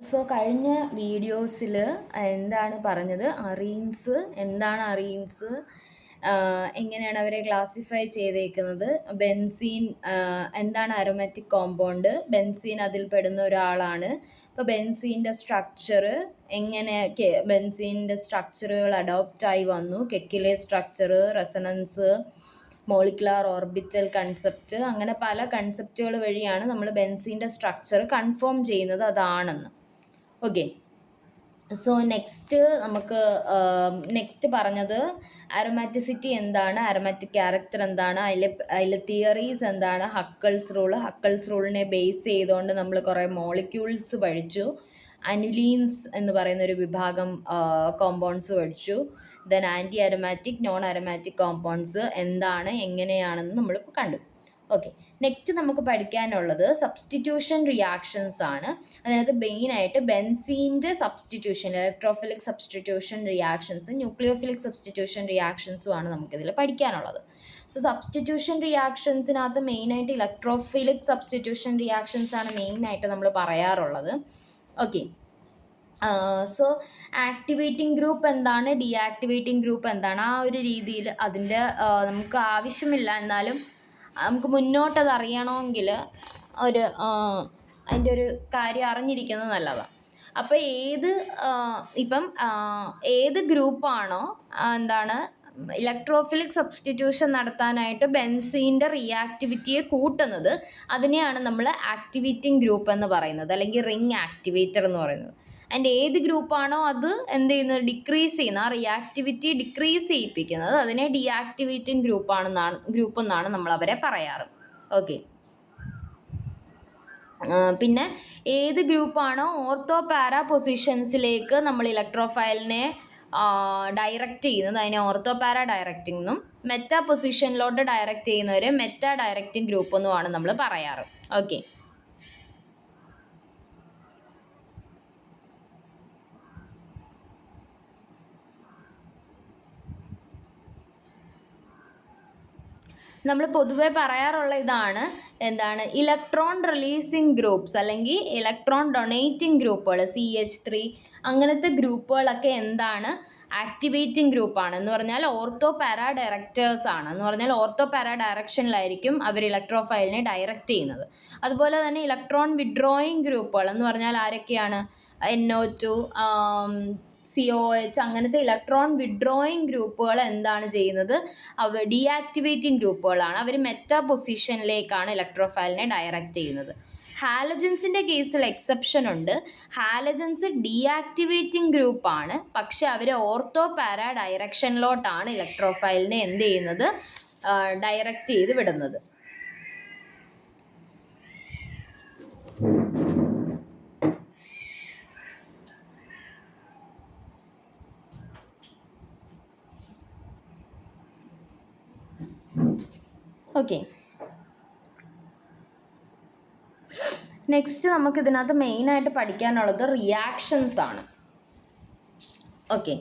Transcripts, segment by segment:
So കഴിഞ്ഞ വീഡിയോസിൽ എന്താണ് പറഞ്ഞത്, എന്താണ് അറീൻസ്, എങ്ങനെയാണ് അവരെ ക്ലാസിഫൈ ചെയ്തേക്കുന്നത്, ബെൻസീൻ എന്താണ് അരോമാറ്റിക് കോമ്പൗണ്ട്, ബെൻസീൻ അതിൽ പെടുന്ന ഒരാളാണ്. ഇപ്പോൾ ബെൻസീൻ്റെ സ്ട്രക്ചർ എങ്ങനെയൊക്കെ ബെൻസീൻ്റെ സ്ട്രക്ചറുകൾ അഡോപ്റ്റായി വന്നു, കെക്കിലെ structure, resonance, molecular orbital concept, അങ്ങനെ പല കൺസെപ്റ്റുകൾ വഴിയാണ് നമ്മൾ ബെൻസീൻ്റെ സ്ട്രക്ചർ കൺഫേം ചെയ്യുന്നത് അതാണെന്ന്. ഓക്കെ, സോ നെക്സ്റ്റ് പറഞ്ഞത് അരോമാറ്റിസിറ്റി എന്താണ്, അരോമാറ്റിക് ക്യാരക്ടർ എന്താണ്, അതിലെ തിയറീസ് എന്താണ്, ഹക്കൾസ് റൂളിനെ ബേസ് ചെയ്തുകൊണ്ട് നമ്മൾ കുറേ മോളിക്യൂൾസ് പഠിച്ചു. അനുലീൻസ് എന്ന് പറയുന്ന ഒരു വിഭാഗം കോമ്പൗണ്ട്സ് പഠിച്ചു. Then anti aromatic, non aromatic compounds എന്താണ്, എങ്ങനെയാണെന്ന് നമ്മൾ കണ്ടു. ഓക്കെ, നെക്സ്റ്റ് നമുക്ക് പഠിക്കാനുള്ളത് സബ്സ്റ്റിറ്റ്യൂഷൻ റിയാക്ഷൻസ് ആണ്. അതിനകത്ത് മെയിനായിട്ട് ബെൻസീൻ്റെ substitution, electrophilic substitution reactions, nucleophilic substitution റിയാക്ഷൻസും ആണ് നമുക്കിതിൽ പഠിക്കാനുള്ളത്. സോ സബ്സ്റ്റിറ്റ്യൂഷൻ റിയാക്ഷൻസിനകത്ത് മെയിനായിട്ട് ഇലക്ട്രോഫിലിക് സബ്സ്റ്റിറ്റ്യൂഷൻ റിയാക്ഷൻസ് ആണ് മെയിനായിട്ട് നമ്മൾ പറയാറുള്ളത്. ഓക്കെ, സോ ആക്ടിവേറ്റിംഗ് ഗ്രൂപ്പ് എന്താണ്, ഡീആക്ടിവേറ്റിംഗ് ഗ്രൂപ്പ് എന്താണ്, ആ ഒരു രീതിയിൽ അതിൻ്റെ നമുക്ക് ആവശ്യമില്ല, എന്നാലും നമുക്ക് മുന്നോട്ടത് അറിയണമെങ്കിൽ അതിൻ്റെ ഒരു കാര്യം അറിഞ്ഞിരിക്കുന്നത് നല്ലതാണ്. അപ്പോൾ ഏത് ഗ്രൂപ്പാണോ ഇലക്ട്രോഫിലിക് സബ്സ്റ്റിറ്റ്യൂഷൻ നടത്താനായിട്ട് ബെൻസീൻ്റെ റിയാക്ടിവിറ്റിയെ കൂട്ടുന്നത്, അതിനെയാണ് നമ്മൾ ആക്ടിവേറ്റിംഗ് ഗ്രൂപ്പ് എന്ന് പറയുന്നത്, അല്ലെങ്കിൽ റിംഗ് ആക്ടിവേറ്റർ എന്ന് പറയുന്നത്. അതിൻ്റെ ഏത് ഗ്രൂപ്പാണോ അത് ചെയ്യുന്നത്, ഡിക്രീസ് ചെയ്യുന്ന, ആ റിയാക്ടിവിറ്റി ഡിക്രീസ് ചെയ്യിപ്പിക്കുന്നത്, അതിനെ ഡീആക്ടിവേറ്റിംഗ് ഗ്രൂപ്പ് എന്നാണ് നമ്മൾ അവരെ പറയാറ്. ഓക്കെ, പിന്നെ ഏത് ഗ്രൂപ്പാണോ ഓർത്തോ പാരാ പൊസിഷൻസിലേക്ക് നമ്മൾ ഇലക്ട്രോഫൈലിനെ ഡയറക്റ്റ് ചെയ്യുന്നത്, അതിനെ ഓർത്തോ പാരാ ഡയറക്റ്റിംഗ് എന്നും, മെറ്റാ പൊസിഷനിലോട്ട് ഡയറക്റ്റ് ചെയ്യുന്നവരെ മെറ്റാ ഡയറക്റ്റിംഗ് ഗ്രൂപ്പ് എന്നുമാണ് നമ്മൾ പറയാറ്. ഓക്കെ, നമ്മൾ പൊതുവെ പറയാറുള്ള ഇതാണ്, ഇലക്ട്രോൺ റിലീസിങ് ഗ്രൂപ്പ്സ് അല്ലെങ്കിൽ ഇലക്ട്രോൺ ഡൊണേറ്റിംഗ് ഗ്രൂപ്പുകൾ, CH3 അങ്ങനത്തെ ഗ്രൂപ്പുകളൊക്കെ ആക്ടിവേറ്റിംഗ് ഗ്രൂപ്പാണ് എന്ന് പറഞ്ഞാൽ ഓർത്തോ പാരാ ഡയറക്റ്റേഴ്സ് ആണ്. എന്ന് പറഞ്ഞാൽ ഓർത്തോ പാരാ ഡയറക്ഷനിലായിരിക്കും അവർ ഇലക്ട്രോഫൈലിനെ ഡയറക്റ്റ് ചെയ്യുന്നത്. അതുപോലെ തന്നെ ഇലക്ട്രോൺ വിഡ്രോയിങ് ഗ്രൂപ്പുകൾ എന്ന് പറഞ്ഞാൽ ആരൊക്കെയാണ്, NO2, COH അങ്ങനത്തെ ഇലക്ട്രോൺ വിഡ്രോയിങ് ഗ്രൂപ്പുകൾ എന്താണ് ചെയ്യുന്നത്, അവർ ഡീആക്ടിവേറ്റിംഗ് ഗ്രൂപ്പുകളാണ്. അവർ മെറ്റാ പൊസിഷനിലേക്കാണ് ഇലക്ട്രോഫൈലിനെ ഡയറക്റ്റ് ചെയ്യുന്നത്. ഹാലജൻസിൻ്റെ കേസിൽ എക്സെപ്ഷൻ ഉണ്ട്. ഹാലജൻസ് ഡീആക്ടിവേറ്റിംഗ് ഗ്രൂപ്പാണ്, പക്ഷെ അവർ ഓർത്തോ പാരാ ഡയറക്ഷനിലോട്ടാണ് ഇലക്ട്രോഫൈലിനെ ഡയറക്റ്റ് ചെയ്ത് വിടുന്നത്. ഓക്കെ, നെക്സ്റ്റ് നമുക്ക് ഇതിനകത്ത് മെയിനായിട്ട് പഠിക്കാനുള്ളത് റിയാക്ഷൻസ് ആണ്. Okay,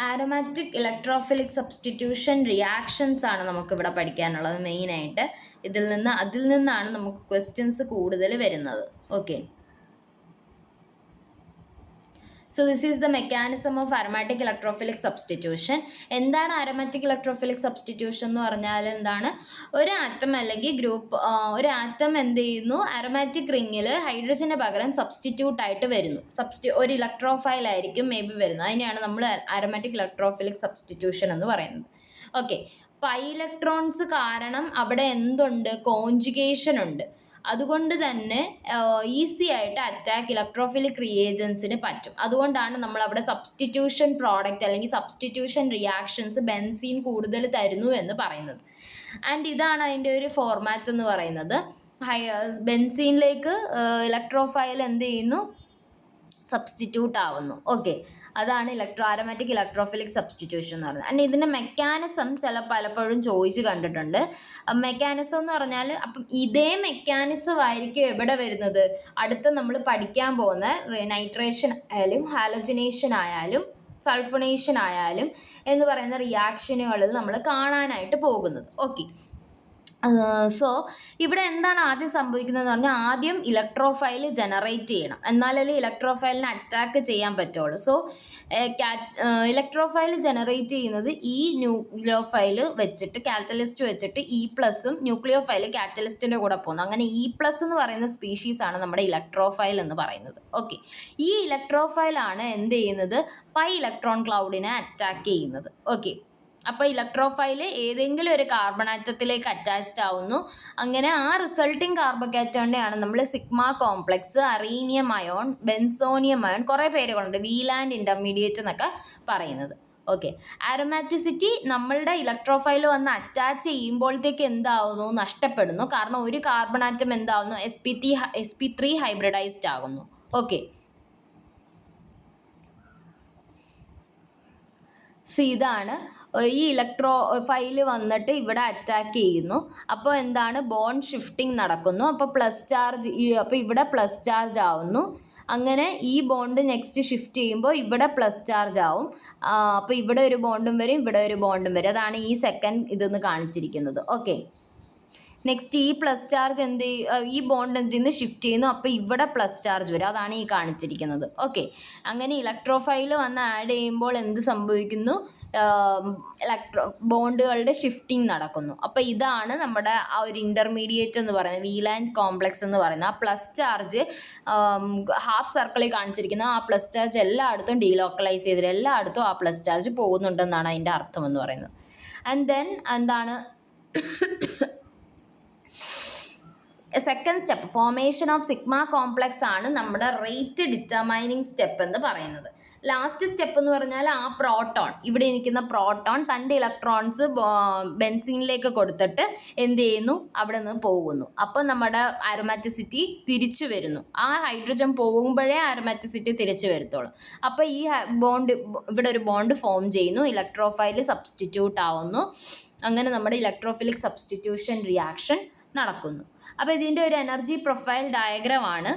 aromatic electrophilic substitution reactions ആണ് നമുക്കിവിടെ പഠിക്കാനുള്ളത് മെയിനായിട്ട്. അതിൽ നിന്നാണ് നമുക്ക് ക്വസ്റ്റ്യൻസ് കൂടുതൽ വരുന്നത്. Okay, so this is the mechanism of aromatic electrophilic substitution. എന്താണ് അരോമാറ്റിക് ഇലക്ട്രോഫിലിക് സബ്സ്റ്റിറ്റ്യൂഷൻ എന്ന് പറഞ്ഞാൽ ഒരു ആറ്റം അല്ലെങ്കിൽ ഒരു ആറ്റം അരോമാറ്റിക് റിങ്ങിൽ ഹൈഡ്രജന് പകരം സബ്സ്റ്റിറ്റ്യൂട്ട് ആയിട്ട് വരുന്നു. ഒരു ഇലക്ട്രോഫൈൽ ആയിരിക്കും മേ ബി വരുന്നത്. അതിനെയാണ് നമ്മൾ അരോമാറ്റിക് ഇലക്ട്രോഫിലിക് സബ്സ്റ്റിറ്റ്യൂഷൻ എന്ന് പറയുന്നത്. ഓക്കെ, പൈ ഇലക്ട്രോൺസ് കാരണം അവിടെ കോഞ്ചുഗേഷൻ ഉണ്ട്. അതുകൊണ്ട് തന്നെ ഈസി ആയിട്ട് അറ്റാക്ക് ഇലക്ട്രോഫിലിക് റിയേജൻസിന് പറ്റും. അതുകൊണ്ടാണ് നമ്മൾ അവിടെ സബ്സ്റ്റിറ്റ്യൂഷൻ പ്രോഡക്റ്റ് അല്ലെങ്കിൽ സബ്സ്റ്റിറ്റ്യൂഷൻ റിയാക്ഷൻസ് ബെൻസീൻ കൂടുതൽ തരുന്നു എന്ന് പറയുന്നത്. ആൻഡ് ഇതാണ് അതിൻ്റെ ഒരു ഫോർമാറ്റ് എന്ന് പറയുന്നത്. ബെൻസീനിലേക്ക് ഇലക്ട്രോഫൈൽ സബ്സ്റ്റിറ്റ്യൂട്ട് ആവുന്നു. ഓക്കെ, അതാണ് അരോമാറ്റിക് ഇലക്ട്രോഫിലിക് സബ്സ്റ്റിറ്റ്യൂഷൻ എന്ന് പറയുന്നത്. ആൻഡ് ഇതിൻ്റെ മെക്കാനിസം പലപ്പോഴും ചോദിച്ച് കണ്ടിട്ടുണ്ട്. മെക്കാനിസം എന്ന് പറഞ്ഞാൽ അപ്പം ഇതേ മെക്കാനിസം ആയിരിക്കും എവിടെ വരുന്നത്, അടുത്ത നമ്മൾ പഠിക്കാൻ പോകുന്ന നൈട്രേഷൻ ആയാലും ഹാലോജനേഷൻ ആയാലും സൾഫണേഷൻ ആയാലും എന്ന് പറയുന്ന റിയാക്ഷനുകളിൽ നമ്മൾ കാണാനായിട്ട് പോകുന്നത്. ഓക്കെ, സോ ഇവിടെ എന്താണ് ആദ്യം സംഭവിക്കുന്നതെന്ന് പറഞ്ഞാൽ ആദ്യം ഇലക്ട്രോഫൈൽ ജനറേറ്റ് ചെയ്യണം, എന്നാലല്ലേ ഇലക്ട്രോഫൈലിനെ അറ്റാക്ക് ചെയ്യാൻ പറ്റുള്ളൂ. സോ ഇലക്ട്രോഫൈൽ ജനറേറ്റ് ചെയ്യുന്നത് ഈ ന്യൂക്ലിയോഫൈൽ വെച്ചിട്ട് കാറ്റലിസ്റ്റ് വെച്ചിട്ട് E+ഉം ന്യൂക്ലിയോഫൈൽ കാറ്റലിസ്റ്റിൻ്റെ കൂടെ പോകുന്നു. അങ്ങനെ E+ എന്ന് പറയുന്ന സ്പീഷീസ് ആണ് നമ്മുടെ ഇലക്ട്രോഫൈൽ എന്ന് പറയുന്നത്. ഓക്കെ, ഈ ഇലക്ട്രോഫൈലാണ് എന്ത് ചെയ്യുന്നത്, പൈ ഇലക്ട്രോൺ ക്ലൗഡിനെ അറ്റാക്ക് ചെയ്യുന്നത്. ഓക്കെ, അപ്പോൾ ഇലക്ട്രോഫൈൽ ഏതെങ്കിലും ഒരു കാർബൺ ആറ്റത്തിലേക്ക് അറ്റാച്ച്ഡ് ആവുന്നു. അങ്ങനെ ആ റിസൾട്ടിങ് കാർബോകാറ്റോണിനെയാണ് നമ്മൾ സിഗ്മ കോംപ്ലക്സ്, അറീനിയം അയോൺ, ബെൻസോണിയം അയോൺ, കുറേ പേരുകളുണ്ട്, വീലാൻഡ് ഇൻ്റർമീഡിയറ്റ് എന്നൊക്കെ പറയുന്നത്. ഓക്കെ, ആരോമാറ്റിസിറ്റി നമ്മളുടെ ഇലക്ട്രോഫൈൽ വന്ന് അറ്റാച്ച് ചെയ്യുമ്പോഴത്തേക്ക് എന്താവുന്നു, നഷ്ടപ്പെടുന്നു. കാരണം ഒരു കാർബൺ ആറ്റം എന്താവുന്നു, sp3 ഹൈബ്രിഡൈസ്ഡ് ആകുന്നു. ഓക്കെ, ഇതാണ് ഈ ഇലക്ട്രോഫൈൽ വന്നിട്ട് ഇവിടെ അറ്റാക്ക് ചെയ്യുന്നു. അപ്പോൾ എന്താണ്, ബോണ്ട് ഷിഫ്റ്റിംഗ് നടക്കുന്നു. അപ്പോൾ പ്ലസ് ചാർജ്, അപ്പോൾ ഇവിടെ പ്ലസ് ചാർജ് ആവുന്നു. അങ്ങനെ ഈ ബോണ്ട് നെക്സ്റ്റ് ഷിഫ്റ്റ് ചെയ്യുമ്പോൾ ഇവിടെ പ്ലസ് ചാർജ് ആവും. അപ്പോൾ ഇവിടെ ഒരു ബോണ്ടും വരും, ഇവിടെ ഒരു ബോണ്ടും വരും. അതാണ് ഈ സെക്കൻഡ് ഇതെന്ന് കാണിച്ചിരിക്കുന്നത്. ഓക്കെ, നെക്സ്റ്റ് ഈ പ്ലസ് ചാർജ് ഈ ബോണ്ട് എന്തിന്ന് ഷിഫ്റ്റ് ചെയ്യുന്നു, അപ്പോൾ ഇവിടെ പ്ലസ് ചാർജ് വരും. അതാണ് ഈ കാണിച്ചിരിക്കുന്നത്. ഓക്കെ, അങ്ങനെ ഇലക്ട്രോഫൈൽ വന്ന് ആഡ് ചെയ്യുമ്പോൾ എന്ത് സംഭവിക്കുന്നു, ബോണ്ടുകളുടെ ഷിഫ്റ്റിംഗ് നടക്കുന്നു. അപ്പോൾ ഇതാണ് നമ്മുടെ ആ ഒരു ഇൻ്റർമീഡിയറ്റ് എന്ന് പറയുന്നത്, വീലാൻഡ് കോംപ്ലക്സ് എന്ന് പറയുന്നത്. ആ പ്ലസ് ചാർജ് ഹാഫ് സർക്കിളിൽ കാണിച്ചിരിക്കുന്ന ആ പ്ലസ് ചാർജ് എല്ലായിടത്തും ഡീലോക്കലൈസ് ചെയ്തിട്ട് എല്ലായിടത്തും ആ പ്ലസ് ചാർജ് പോകുന്നുണ്ടെന്നാണ് അതിൻ്റെ അർത്ഥം എന്ന് പറയുന്നത്. ആൻഡ് ദെൻ എന്താണ് second step, formation of sigma complex ആണ് നമ്മുടെ റേറ്റ് ഡിറ്റർമൈനിങ് സ്റ്റെപ്പ് എന്ന് പറയുന്നത്. ലാസ്റ്റ് സ്റ്റെപ്പ് എന്ന് പറഞ്ഞാൽ ആ പ്രോട്ടോൺ, ഇവിടെ ഇരിക്കുന്ന പ്രോട്ടോൺ തൻ്റെ ഇലക്ട്രോൺസ് ബെൻസീനിലേക്ക് കൊടുത്തിട്ട് എന്ത് ചെയ്യുന്നു, അവിടെ നിന്ന് പോകുന്നു. അപ്പോൾ നമ്മുടെ ആരോമാറ്റിസിറ്റി തിരിച്ചു വരുന്നു. ആ ഹൈഡ്രജൻ പോകുമ്പോഴേ ആരോമാറ്റിസിറ്റി തിരിച്ചു വരത്തുള്ളൂ. അപ്പോൾ ഈ ബോണ്ട്, ഇവിടെ ഒരു ബോണ്ട് ഫോം ചെയ്യുന്നു, ഇലക്ട്രോഫൈൽ സബ്സ്റ്റിറ്റ്യൂട്ട് ആവുന്നു. അങ്ങനെ നമ്മുടെ ഇലക്ട്രോഫിലിക് സബ്സ്റ്റിറ്റ്യൂഷൻ റിയാക്ഷൻ നടക്കുന്നു. അപ്പോൾ ഇതിൻ്റെ ഒരു എനർജി പ്രൊഫൈൽ ഡയഗ്രമാണ്.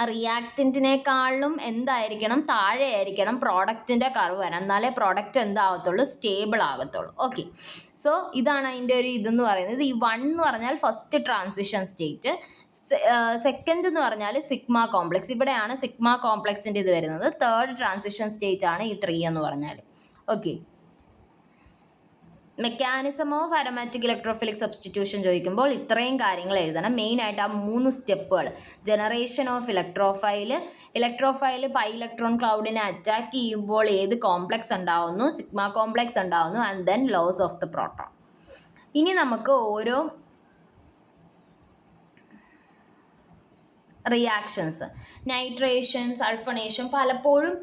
റിയാക്റ്റൻറ്റിനേക്കാളും എന്തായിരിക്കണം, താഴെ ആയിരിക്കണം പ്രോഡക്റ്റിൻ്റെ കർവ് വരാൻ, എന്നാലേ പ്രോഡക്റ്റ് എന്താകത്തുള്ളൂ, സ്റ്റേബിൾ ആകത്തുള്ളൂ. ഓക്കെ, സോ ഇതാണ് അതിൻ്റെ ഒരു ഇതെന്ന് പറയുന്നത്. ഈ 1 എന്ന് പറഞ്ഞാൽ ഫസ്റ്റ് ട്രാൻസിഷൻ സ്റ്റേറ്റ്, സെക്കൻഡ് എന്ന് പറഞ്ഞാൽ സിഗ്മ കോംപ്ലക്സ്, ഇവിടെയാണ് സിഗ്മ കോംപ്ലക്സിൻ്റെ ഇത് വരുന്നത്. തേർഡ് ട്രാൻസിഷൻ സ്റ്റേറ്റ് ആണ് ഈ 3 എന്ന് പറഞ്ഞാൽ. Okay, mechanism of aromatic electrophilic substitution ചോദിക്കുമ്പോൾ ഇത്രയും കാര്യങ്ങൾ എഴുതണം. മെയിനായിട്ട് ആ 3 സ്റ്റെപ്പുകൾ, generation of electrophile pi electron ക്ലൗഡിനെ അറ്റാക്ക് ചെയ്യുമ്പോൾ ഏത് കോംപ്ലക്സ് ഉണ്ടാവുന്നു, സിഗ്മ കോംപ്ലക്സ് ഉണ്ടാവുന്നു, and then loss of the proton. ഇനി നമുക്ക് ഓരോ റിയാക്ഷൻസ്, നൈട്രേഷൻ, സൾഫണേഷൻ, പലപ്പോഴും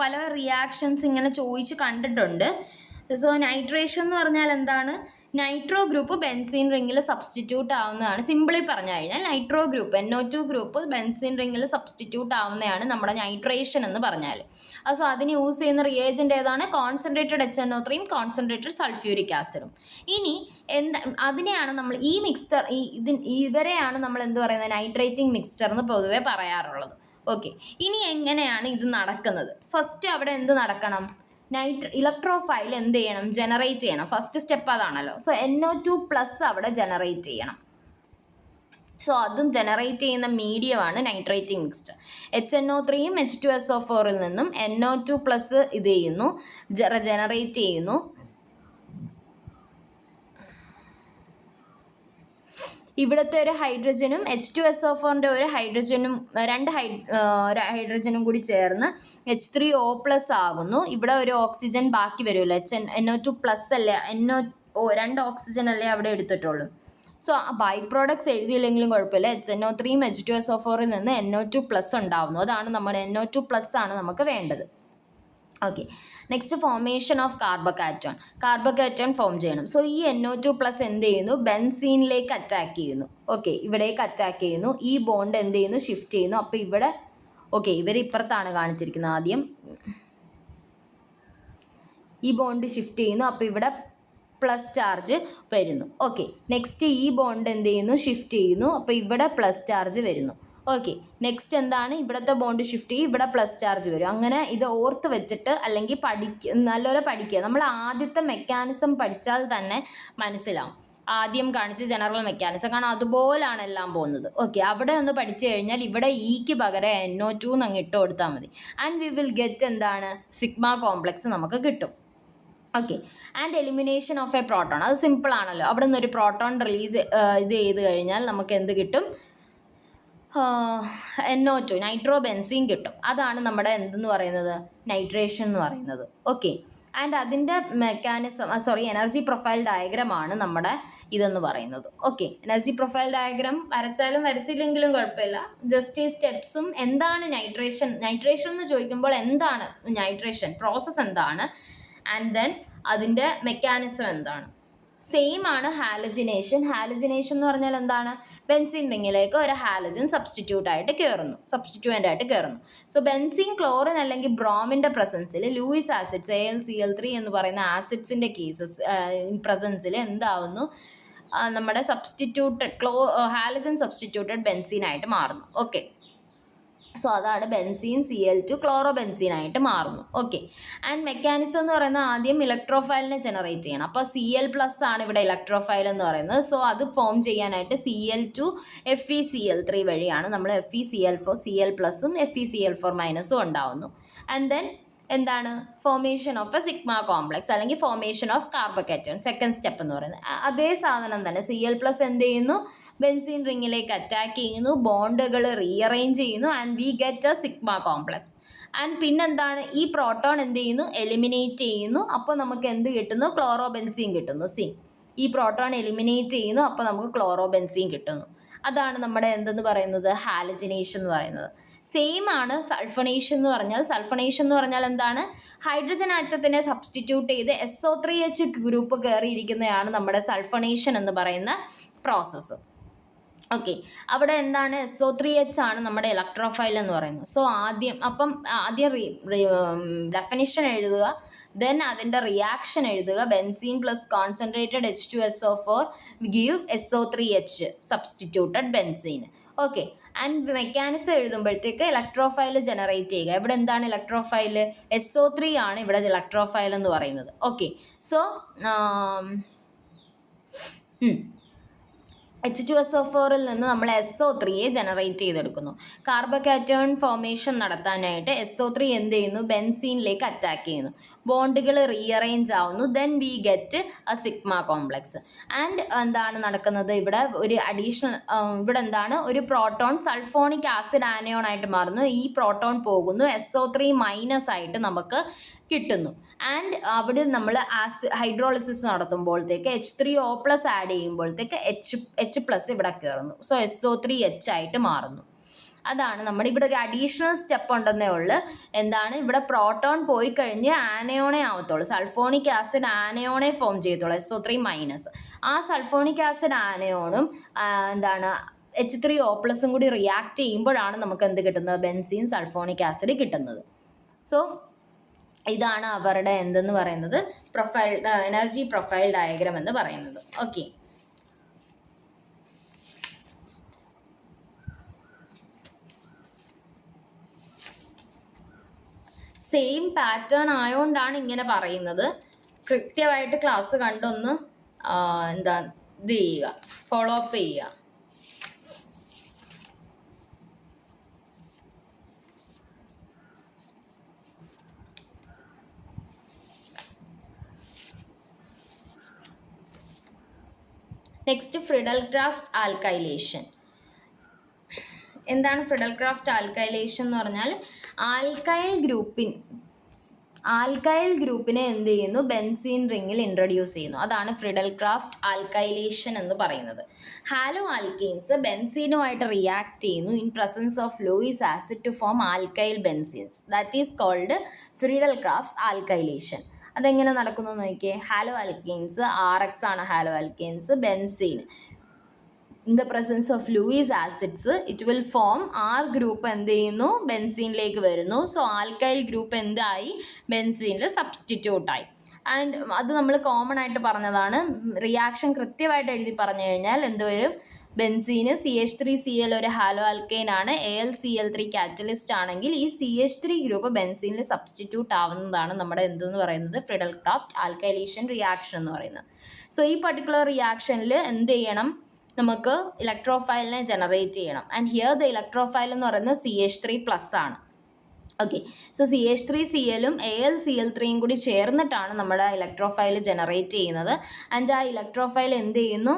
പല റിയാക്ഷൻസ് ഇങ്ങനെ ചോദിച്ച് കണ്ടിട്ടുണ്ട്. സോ നൈട്രേഷൻ എന്ന് പറഞ്ഞാൽ എന്താണ്, നൈട്രോ ഗ്രൂപ്പ് ബെൻസീൻ റിങ്ങിൽ സബ്സ്റ്റിറ്റ്യൂട്ട് ആവുന്നതാണ്. സിമ്പിളി പറഞ്ഞു കഴിഞ്ഞാൽ nitro group, NO2 group benzene റിങ്ങിൽ സബ്സ്റ്റിറ്റ്യൂട്ട് ആവുന്നതാണ് നമ്മുടെ നൈട്രേഷൻ എന്ന് പറഞ്ഞാൽ. സോ അതിന് യൂസ് ചെയ്യുന്ന റിയേജൻ്റ് ഏതാണ്, കോൺസെൻട്രേറ്റഡ് HNO3യും കോൺസെൻട്രേറ്റഡ് സൾഫ്യൂരിക് ആസിഡും. ഇനി അതിനെയാണ് നമ്മൾ ഈ മിക്സ്ചർ, ഇവരെയാണ് നമ്മൾ എന്ത് പറയുന്നത്, നൈട്രേറ്റിംഗ് മിക്സ്ചർ എന്ന് പൊതുവെ പറയാറുള്ളത്. ഓക്കെ, ഇനി എങ്ങനെയാണ് ഇത് നടക്കുന്നത്? ഫസ്റ്റ് അവിടെ എന്ത് നടക്കണം, ഇലക്ട്രോഫൈൽ എന്ത് ചെയ്യണം, ജനറേറ്റ് ചെയ്യണം. ഫസ്റ്റ് സ്റ്റെപ്പ് അതാണല്ലോ. സോ NO2+ അവിടെ ജനറേറ്റ് ചെയ്യണം. സോ അതും ജനറേറ്റ് ചെയ്യുന്ന മീഡിയമാണ് നൈട്രേറ്റിംഗ് മിക്സ്ചർ. HNO3യും H2SO4ൽ നിന്നും NO2+ ഇത് ചെയ്യുന്നു, ജനറേറ്റ് ചെയ്യുന്നു. ഇവിടുത്തെ ഒരു ഹൈഡ്രജനും H2SO4ൻ്റെ ഒരു ഹൈഡ്രജനും, രണ്ട് ഹൈഡ്രജനും കൂടി ചേർന്ന് H3O+ ആകുന്നു. ഇവിടെ ഒരു ഓക്സിജൻ ബാക്കി വരുമല്ലോ, NO2+ അല്ലേ, രണ്ട് ഓക്സിജൻ അല്ലേ അവിടെ എടുത്തിട്ടുള്ളൂ. സോ ബൈ പ്രോഡക്ട്സ് എഴുതിയില്ലെങ്കിലും കുഴപ്പമില്ല, HNO3യും H2SO4ൽ നിന്ന് NO2+ ഉണ്ടാവുന്നു. അതാണ് നമ്മുടെ NO2+ ആണ് നമുക്ക് വേണ്ടത്. Okay, next formation of carbocation form ചെയ്യണം. സോ ഈ NO2+ എന്ത് ചെയ്യുന്നു, ബെൻസീനിലേക്ക് അറ്റാക്ക് ചെയ്യുന്നു. ഓക്കെ, ഇവിടേക്ക് അറ്റാക്ക് ചെയ്യുന്നു. ഈ ബോണ്ട് എന്ത് ചെയ്യുന്നു, ഷിഫ്റ്റ് ചെയ്യുന്നു. അപ്പോൾ ഇവിടെ ഓക്കെ, ഇവർ ഇപ്പുറത്താണ് കാണിച്ചിരിക്കുന്നത്. ആദ്യം ഈ ബോണ്ട് ഷിഫ്റ്റ് ചെയ്യുന്നു, അപ്പോൾ ഇവിടെ പ്ലസ് ചാർജ് വരുന്നു. ഓക്കെ, നെക്സ്റ്റ് ഈ ബോണ്ട് എന്ത് ചെയ്യുന്നു, ഷിഫ്റ്റ് ചെയ്യുന്നു, അപ്പോൾ ഇവിടെ പ്ലസ് ചാർജ് വരുന്നു. ഓക്കെ, നെക്സ്റ്റ് എന്താണ്, ഇവിടുത്തെ ബോണ്ട് ഷിഫ്റ്റ് ചെയ്യും, ഇവിടെ പ്ലസ് ചാർജ് വരും. അങ്ങനെ ഇത് ഓർത്ത് വെച്ചിട്ട് അല്ലെങ്കിൽ നല്ലപോലെ പഠിക്കുക. നമ്മൾ ആദ്യത്തെ മെക്കാനിസം പഠിച്ചാൽ തന്നെ മനസ്സിലാവും. ആദ്യം കാണിച്ച് ജനറൽ മെക്കാനിസം, കാരണം അതുപോലാണ് എല്ലാം പോകുന്നത്. ഓക്കെ, അവിടെ ഒന്ന് പഠിച്ചു കഴിഞ്ഞാൽ ഇവിടെ ഇക്ക് പകരം NO2 അങ്ങ് ഇട്ട് കൊടുത്താൽ മതി. ആൻഡ് വി വിൽ ഗെറ്റ് എന്താണ്, സിഗ്മ കോംപ്ലക്സ് നമുക്ക് കിട്ടും. Okay, and elimination of A proton, അത് സിമ്പിൾ ആണല്ലോ. അവിടെ നിന്ന് ഒരു പ്രോട്ടോൺ റിലീസ് ഇത് ചെയ്ത് കഴിഞ്ഞാൽ നമുക്ക് എന്ത് കിട്ടും, NO2 നൈട്രോ ബെൻസീൻ കിട്ടും. അതാണ് നമ്മുടെ എന്തെന്ന് പറയുന്നത്, നൈട്രേഷൻ എന്ന് പറയുന്നത്. ഓക്കെ, ആൻഡ് അതിൻ്റെ മെക്കാനിസം എനർജി പ്രൊഫൈൽ ഡയഗ്രമാണ് നമ്മുടെ ഇതെന്ന് പറയുന്നത്. ഓക്കെ, എനർജി പ്രൊഫൈൽ ഡയഗ്രാം വരച്ചാലും വരച്ചില്ലെങ്കിലും കുഴപ്പമില്ല. ജസ്റ്റ് ഈ സ്റ്റെപ്സും എന്താണ് നൈട്രേഷൻ എന്ന് ചോദിക്കുമ്പോൾ എന്താണ് നൈട്രേഷൻ പ്രോസസ്സ് എന്താണ്, ആൻഡ് ദെൻ അതിൻ്റെ മെക്കാനിസം എന്താണ്. സെയിം ആണ് ഹാലജിനേഷൻ. ഹാലജിനേഷൻ എന്ന് പറഞ്ഞാൽ എന്താണ്, ബെൻസീൻ റിങ്ങിലേക്ക് ഒരു ഹാലജൻ സബ്സ്റ്റിറ്റ്യൂവൻ്റ് ആയിട്ട് കയറുന്നു. സോ ബെൻസീൻ, ക്ലോറിൻ അല്ലെങ്കിൽ ബ്രോമിൻ്റെ പ്രസൻസിൽ ലൂയിസ് ആസിഡ്സ് AlCl3 എന്ന് പറയുന്ന ആസിഡ്സിൻ്റെ പ്രസൻസിൽ എന്താവുന്നു, നമ്മുടെ ഹാലജൻ സബ്സ്റ്റിറ്റ്യൂട്ടഡ് ബെൻസീൻ ആയിട്ട് മാറുന്നു. ഓക്കെ, സോ അതാണ് ബെൻസീൻ Cl2 ക്ലോറോ ബെൻസീൻ ആയിട്ട് മാറുന്നു. ഓക്കെ, ആൻഡ് മെക്കാനിസം എന്ന് പറയുന്നത് ആദ്യം ഇലക്ട്രോഫൈലിനെ ജനറേറ്റ് ചെയ്യണം. അപ്പോൾ Cl+ ആണ് ഇവിടെ ഇലക്ട്രോഫൈൽ എന്ന് പറയുന്നത്. സോ അത് ഫോം ചെയ്യാനായിട്ട് Cl2 FeCl3 വഴിയാണ് നമ്മൾ FeCl4 Cl+ഉം FeCl4- ഉണ്ടാവുന്നു. ആൻഡ് ദെൻ എന്താണ്, formation of A sigma complex അല്ലെങ്കിൽ ഫോർമേഷൻ ഓഫ് കാർബോകാറ്റോൺ, സെക്കൻഡ് സ്റ്റെപ്പ് എന്ന് പറയുന്നത്. അതേ സാധനം തന്നെ Cl+ എന്ത് ചെയ്യുന്നു, ബെൻസീൻ റിങ്ങിലേക്ക് അറ്റാക്ക് ചെയ്യുന്നു, ബോണ്ടുകൾ റീഅറേഞ്ച് ചെയ്യുന്നു, and we get a sigma complex. And പിന്നെന്താണ്, ഈ പ്രോട്ടോൺ എന്ത് ചെയ്യുന്നു, എലിമിനേറ്റ് ചെയ്യുന്നു, അപ്പോൾ നമുക്ക് എന്ത് കിട്ടുന്നു, ക്ലോറോ ബെൻസീൻ കിട്ടുന്നു. ഈ പ്രോട്ടോൺ എലിമിനേറ്റ് ചെയ്യുന്നു, അപ്പോൾ നമുക്ക് ക്ലോറോ ബെൻസീൻ കിട്ടുന്നു. അതാണ് നമ്മുടെ എന്തെന്ന് പറയുന്നത്, ഹാലജിനേഷൻ എന്ന് പറയുന്നത്. സെയിം ആണ് സൾഫണേഷൻ എന്ന് പറഞ്ഞാൽ എന്താണ്, ഹൈഡ്രജൻ ആറ്റത്തിനെ സബ്സ്റ്റിറ്റ്യൂട്ട് ചെയ്ത് SO3H ഗ്രൂപ്പ് കയറിയിരിക്കുന്നതാണ് നമ്മുടെ സൾഫണേഷൻ എന്ന് പറയുന്ന പ്രോസസ്സ്. ഓക്കെ, അവിടെ എന്താണ്, SO3H ആണ് നമ്മുടെ ഇലക്ട്രോഫൈൽ എന്ന് പറയുന്നത്. സോ ആദ്യം ഡെഫിനിഷൻ എഴുതുക, ദെൻ അതിൻ്റെ റിയാക്ഷൻ എഴുതുക. Benzene plus concentrated H2SO4 give SO3H substituted benzene. Okay, and mechanism എഴുതുമ്പോഴത്തേക്ക് ഇലക്ട്രോഫൈൽ ജനറേറ്റ് ചെയ്യുക. ഇവിടെ എന്താണ് ഇലക്ട്രോഫൈൽ, SO3 ആണ് ഇവിടെ ഇലക്ട്രോഫൈൽ എന്ന് പറയുന്നത്. ഓക്കെ, സോ H2SO4ൽ നിന്ന് നമ്മൾ SO3യെ ജനറേറ്റ് ചെയ്തെടുക്കുന്നു. കാർബോകാറ്റോൺ ഫോർമേഷൻ നടത്താനായിട്ട് SO3 എന്ത് ചെയ്യുന്നു, ബെൻസീനിലേക്ക് അറ്റാക്ക് ചെയ്യുന്നു, ബോണ്ടുകൾ റീഅറേഞ്ച് ആവുന്നു, then we get a sigma complex. And എന്താണ് നടക്കുന്നത്, ഇവിടെ ഒരു അഡീഷണൽ ഇവിടെ എന്താണ്, ഒരു പ്രോട്ടോൺ സൾഫോണിക് ആസിഡ് ആനയോൺ ആയിട്ട് മാറുന്നു. ഈ പ്രോട്ടോൺ പോകുന്നു, SO3- ആയിട്ട് നമുക്ക് കിട്ടുന്നു. ആൻഡ് അവിടെ നമ്മൾ ഹൈഡ്രോളിസിസ് നടത്തുമ്പോഴത്തേക്ക് H3O+ ആഡ് ചെയ്യുമ്പോഴത്തേക്ക് H+ ഇവിടെ കയറുന്നു. സോ SO3H ആയിട്ട് മാറുന്നു. അതാണ് നമ്മുടെ ഇവിടെ ഒരു അഡീഷണൽ സ്റ്റെപ്പ് ഉണ്ടെന്നേ ഉള്ളൂ. എന്താണ്, ഇവിടെ പ്രോട്ടോൺ പോയി കഴിഞ്ഞ് ആനയോണേ ആവത്തുള്ളൂ, സൾഫോണിക് ആസിഡ് ആനയോണേ ഫോം ചെയ്യത്തുള്ളൂ, SO3-. ആ സൾഫോണിക് ആസിഡ് ആനയോണും എന്താണ് H3O+ കൂടി റിയാക്ട് ചെയ്യുമ്പോഴാണ് നമുക്ക് എന്ത് കിട്ടുന്നത്, ബെൻസീൻ സൾഫോണിക് ആസിഡ് കിട്ടുന്നത്. സോ ഇതാണ് അവരുടെ എന്തെന്ന് പറയുന്നത്, എനർജി പ്രൊഫൈൽ ഡയഗ്രാം എന്ന് പറയുന്നത്. ഓക്കെ, സെയിം പാറ്റേൺ ആയതുകൊണ്ടാണ് ഇങ്ങനെ പറയുന്നത്. കൃത്യമായിട്ട് ക്ലാസ് കണ്ടൊന്ന് ഇത് ചെയ്യുക, ഫോളോ അപ്പ് ചെയ്യുക. Next Friedel Crafts alkylation. എന്താണ് ഫ്രിഡൽക്രാഫ്റ്റ് ആൽക്കൈലേഷൻ എന്ന് പറഞ്ഞാൽ, ആൽക്കൈൽ ഗ്രൂപ്പിനെ എന്ത് ചെയ്യുന്നു, ബെൻസീൻ റിങ്ങിൽ ഇൻട്രൊഡ്യൂസ് ചെയ്യുന്നു. അതാണ് ഫ്രിഡൽക്രാഫ്റ്റ് ആൽക്കൈലേഷൻ എന്ന് പറയുന്നത്. ഹാലോ ആൽക്കീൻസ് ബെൻസീനുമായിട്ട് റിയാക്ട് ചെയ്യുന്നു in presence of Lewis acid to form alkyl benzenes. That is called Friedel Crafts alkylation. അതെങ്ങനെ നടക്കുന്നു നോക്കിയേ. ഹാലോ ആൽക്കീൻസ് RX ആണ് halo alkenes, benzene in the presence of Lewis acids it will form R group എന്ത് ചെയ്യുന്നു, ബെൻസീനിലേക്ക് വരുന്നു. So alkyl group എന്തായി, ബെൻസീനിൽ സബ്സ്റ്റിറ്റ്യൂട്ടായി. And അത് നമ്മൾ കോമൺ ആയിട്ട് പറഞ്ഞതാണ്. റിയാക്ഷൻ കൃത്യമായിട്ട് എഴുതി പറഞ്ഞു കഴിഞ്ഞാൽ എന്ത് വരും, ബെൻസീന് CH3Cl ഒരു ഹാലോ ആൽക്കെയിൻ ആണ്, AlCl3 കാറ്റലിസ്റ്റ് ആണെങ്കിൽ ഈ CH3 ഗ്രൂപ്പ് ബെൻസീനിൽ സബ്സ്റ്റിറ്റ്യൂട്ട് ആവുന്നതാണ് നമ്മുടെ എന്തെന്ന് പറയുന്നത്, ഫ്രിഡൽ ക്രാഫ്റ്റ് ആൽക്കൈലേഷൻ റിയാക്ഷൻ എന്ന് പറയുന്നത്. സോ ഈ പർട്ടിക്കുലർ റിയാക്ഷനിൽ എന്ത് ചെയ്യണം, നമുക്ക് ഇലക്ട്രോഫൈലിനെ ജനറേറ്റ് ചെയ്യണം. ആൻഡ് ഹിയർ ദ ഇലക്ട്രോഫൈൽ എന്ന് പറയുന്നത് CH3+ ആണ്. ഓക്കെ, സോ CH3Clഉം AlCl3യും കൂടി ചേർന്നിട്ടാണ് നമ്മുടെ ഇലക്ട്രോഫൈൽ ജനറേറ്റ് ചെയ്യുന്നത്. ആൻഡ് ആ ഇലക്ട്രോഫൈൽ എന്ത് ചെയ്യുന്നു,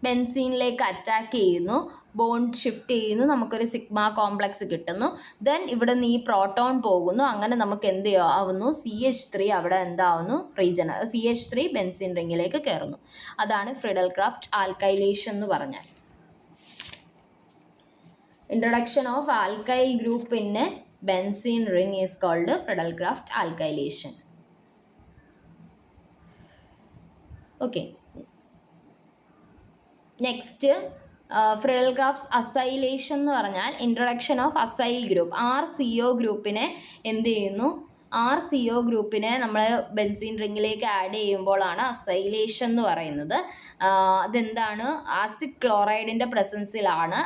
ബെൻസീനിലേക്ക് അറ്റാക്ക് ചെയ്യുന്നു, ബോണ്ട് ഷിഫ്റ്റ് ചെയ്യുന്നു, നമുക്കൊരു സിഗ്മ കോംപ്ലക്സ് കിട്ടുന്നു. ദെൻ ഇവിടെ നിന്ന് ഈ പ്രോട്ടോൺ പോകുന്നു, അങ്ങനെ നമുക്ക് എന്ത് ആവുന്നു, CH3 അവിടെ എന്താവുന്നു, CH3 ബെൻസീൻ റിങ്ങിലേക്ക് കയറുന്നു. അതാണ് ഫ്രിഡൽ ക്രാഫ്റ്റ് ആൽക്കൈലേഷൻ എന്ന് പറഞ്ഞാൽ. Introduction of alkyl group in a benzene ring is called Friedel Craft alkylation. Okay, next Friedel Crafts acylation എന്ന് പറഞ്ഞാൽ introduction of acyl group. RCO ഗ്രൂപ്പിനെ എന്ത് ചെയ്യുന്നു, RCO ഗ്രൂപ്പിനെ നമ്മൾ ബെൻസീൻ റിങ്ങിലേക്ക് ആഡ് ചെയ്യുമ്പോഴാണ് അസൈലേഷൻ എന്ന് പറയുന്നത്. അതെന്താണ്, ആസിഡ് ക്ലോറൈഡിൻ്റെ പ്രസൻസിലാണ്.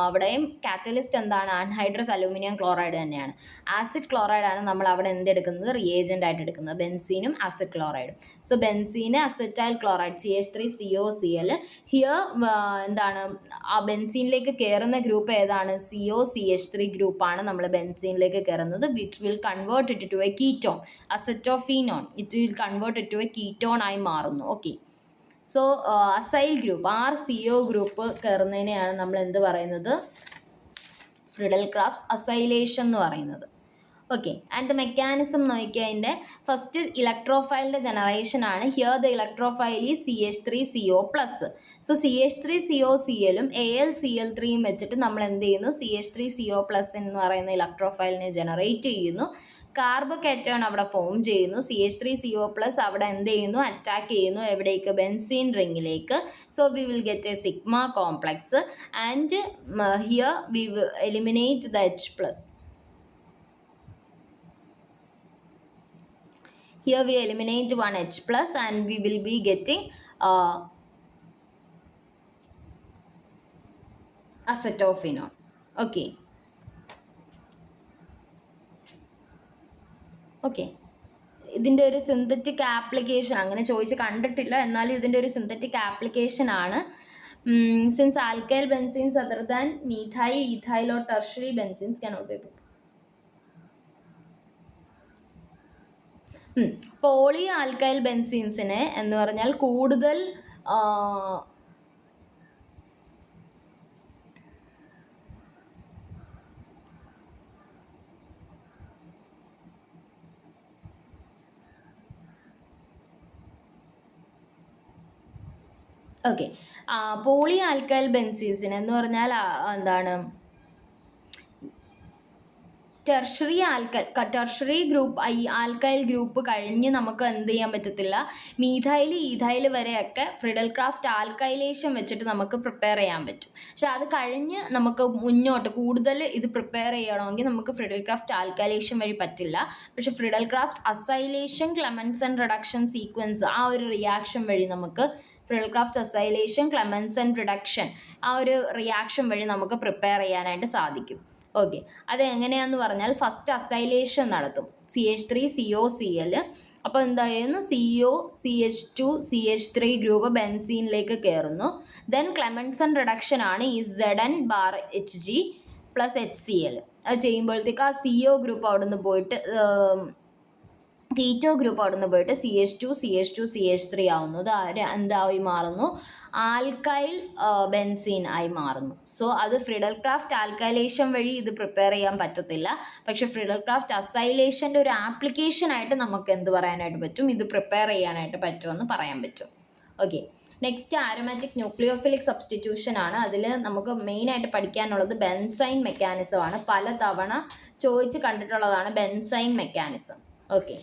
അവിടെയും കാറ്റലിസ്റ്റ് എന്താണ്, ആൻഹൈഡ്രസ് അലൂമിനിയം ക്ലോറൈഡ് തന്നെയാണ്. ആസിഡ് ക്ലോറൈഡാണ് നമ്മൾ അവിടെ എന്തെടുക്കുന്നത്, റിയേജൻ്റ് ആയിട്ട് എടുക്കുന്നത്, ബെൻസീനും ആസിഡ് ക്ലോറൈഡും. സോ ബെൻസീന് അസറ്റൈൽ ക്ലോറൈഡ് CH3COCl. ഹിയർ എന്താണ്, ആ ബെൻസീനിലേക്ക് കയറുന്ന ഗ്രൂപ്പ് ഏതാണ്, COCH3 ഗ്രൂപ്പാണ് നമ്മൾ ബെൻസീനിലേക്ക് കയറുന്നത്. Which will convert it to a ketone, acetophenone. It will convert it to a ketone ആയി മാറുന്നു. Okay, so acyl group RCO group കയറുന്നതിനെയാണ് നമ്മൾ എന്ത് പറയുന്നത്, ഫ്രിഡൽ ക്രാഫ്റ്റ്സ് അസൈലേഷൻ എന്ന് പറയുന്നത്. ഓക്കെ, ആൻഡ് ദ മെക്കാനിസം നോക്കിയാൽ അതിൻ്റെ ഫസ്റ്റ് ഇലക്ട്രോഫൈലിൻ്റെ ജനറേഷൻ ആണ്. ഹിയർ ദ ഇലക്ട്രോഫൈൽ ഈ CH3CO+. സോ CH3COClഉം AlCl3യും വെച്ചിട്ട് നമ്മൾ എന്ത് ചെയ്യുന്നു, CH3CO+ എന്ന് പറയുന്ന ഇലക്ട്രോഫൈലിനെ ജനറേറ്റ് ചെയ്യുന്നു. കാർബോകാറ്റോൺ അവിടെ ഫോം ചെയ്യുന്നു. CH3CO+ അവിടെ എന്ത് ചെയ്യുന്നു, അറ്റാക്ക് ചെയ്യുന്നു, എവിടേക്ക്, ബെൻസീൻ റിങ്ങിലേക്ക്. So we will get a sigma complex and here we will eliminate the H+. Here we eliminate one H+ and we will be getting acetophenone. Okay. Okay. ഇതിൻ്റെ ഒരു synthetic application അങ്ങനെ ചോദിച്ച് കണ്ടിട്ടില്ല, എന്നാലും ഇതിൻ്റെ ഒരു സിന്തറ്റിക് ആപ്ലിക്കേഷൻ ആണ്. Since alkyl benzenes other than methyl, ethyl or tertiary benzenes cannot be prepared. Poly alkyl ബെൻസീൻസിനെ എന്ന് പറഞ്ഞാൽ കൂടുതൽ ഓക്കെ, പോളി ആൽക്കൈൽ ബെൻസീൻസിന് എന്ന് പറഞ്ഞാൽ എന്താണ്, ടെർഷറി ഗ്രൂപ്പ്, ഈ ആൽക്കൈൽ ഗ്രൂപ്പ് കഴിഞ്ഞ് നമുക്ക് എന്ത് ചെയ്യാൻ പറ്റത്തില്ല, മീഥൈൽ ഈഥൈൽ വരെയൊക്കെ ഫ്രിഡൽ ക്രാഫ്റ്റ് ആൽക്കൈലേഷൻ വെച്ചിട്ട് നമുക്ക് പ്രിപ്പയർ ചെയ്യാൻ പറ്റും. പക്ഷെ അത് കഴിഞ്ഞ് നമുക്ക് മുന്നോട്ട് കൂടുതൽ ഇത് പ്രിപ്പയർ ചെയ്യണമെങ്കിൽ നമുക്ക് ഫ്രിഡൽ ക്രാഫ്റ്റ് ആൽക്കൈലേഷൻ വഴി പറ്റില്ല. പക്ഷെ Friedel Craft acylation Clemmensen reduction sequence, ആ ഒരു റിയാക്ഷൻ വഴി നമുക്ക് Friedel Craft acylation Clemmensen reduction, ആ ഒരു റിയാക്ഷൻ വഴി നമുക്ക് പ്രിപ്പയർ ചെയ്യാനായിട്ട് സാധിക്കും. ഓക്കെ, അത് എങ്ങനെയാണെന്ന് പറഞ്ഞാൽ ഫസ്റ്റ് അസൈലേഷൻ നടത്തും, CH3COCl. അപ്പോൾ എന്തായിരുന്നു, COCH2CH3 ഗ്രൂപ്പ് ബെൻസീനിലേക്ക് കയറുന്നു. ദെൻ ക്ലെമൻസൺ റിഡക്ഷൻ ആണ് ഈ Zn⁻Hg + HCl. അത് ചെയ്യുമ്പോഴത്തേക്ക് ആ CO ഗ്രൂപ്പ് അവിടെ നിന്ന് പോയിട്ട് കീറ്റോ ഗ്രൂപ്പ് അവിടെ നിന്ന് പോയിട്ട് CH2CH3 ആവുന്നു. അത് എന്തായി മാറുന്നു, ആൽക്കൈൽ ബെൻസീൻ ആയി മാറുന്നു. സോ അത് ഫ്രിഡൽ ക്രാഫ്റ്റ് ആൽക്കൈലേഷൻ വഴി ഇത് പ്രിപ്പയർ ചെയ്യാൻ പറ്റത്തില്ല. പക്ഷേ ഫ്രിഡൽ ക്രാഫ്റ്റ് അസൈലേഷൻ്റെ ഒരു ആപ്ലിക്കേഷനായിട്ട് നമുക്ക് എന്ത് പറയാനായിട്ട് പറ്റും, ഇത് പ്രിപ്പയർ ചെയ്യാനായിട്ട് പറ്റുമെന്ന് പറയാൻ പറ്റും. Okay, next aromatic nucleophilic substitution ആണ്. അതിൽ നമുക്ക് മെയിനായിട്ട് പഠിക്കാനുള്ളത് ബെൻസൈൻ മെക്കാനിസം ആണ്. പല തവണ ചോദിച്ച് കണ്ടിട്ടുള്ളതാണ് ബെൻസൈൻ മെക്കാനിസം. ഓക്കെ.